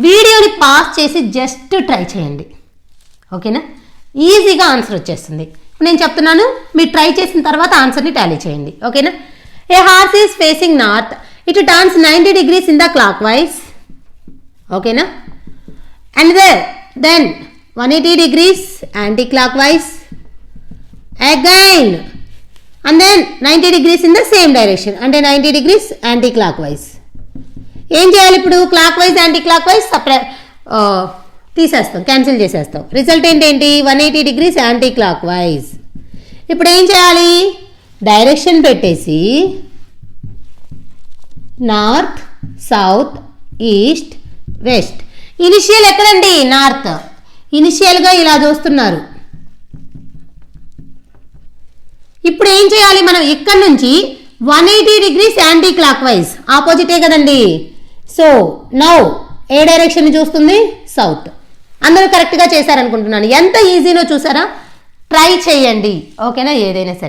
వీడియోని పాస్ చేసి just try చేయండి, ఓకేనా? ఈజీగా ఆన్సర్ వచ్చేస్తుంది. నేను చెప్తున్నాను, మీరు ట్రై చేసిన తర్వాత ఆన్సర్ని టాలీ చేయండి, ఓకేనా? A horse is facing north, it turns 90 degrees in the clockwise, ఓకేనా? And then 180 degrees anticlockwise, again and then 90 degrees in the same direction, అంటే 90 degrees యాంటీ క్లాక్ వైజ్. ఏం చేయాలి ఇప్పుడు? Clockwise anticlockwise తీసేస్తాం, cancel చేసేస్తాం. Result ఏంటి? 180 degrees anti clock wise. ఇప్పుడు ఏం చేయాలి? డైరెక్షన్ పెట్టేసి north, south, east, west. Initial ఎక్కడండి? నార్త్. ఇనిషియల్గా ఇలా చూస్తున్నారు. ఇప్పుడు ఏం చేయాలి మనం? ఇక్కడ నుంచి 180 degrees యాంటీ క్లాక్ వైజ్, ఆపోజిటే కదండి. సో నౌ ఏ డైరెక్షన్ చూస్తుంది? సౌత్. అందరూ కరెక్ట్గా చేశారనుకుంటున్నాను. ఎంత ఈజీనో చూసారా? ట్రై చేయండి, ఓకేనా? ఏదైనా సరే.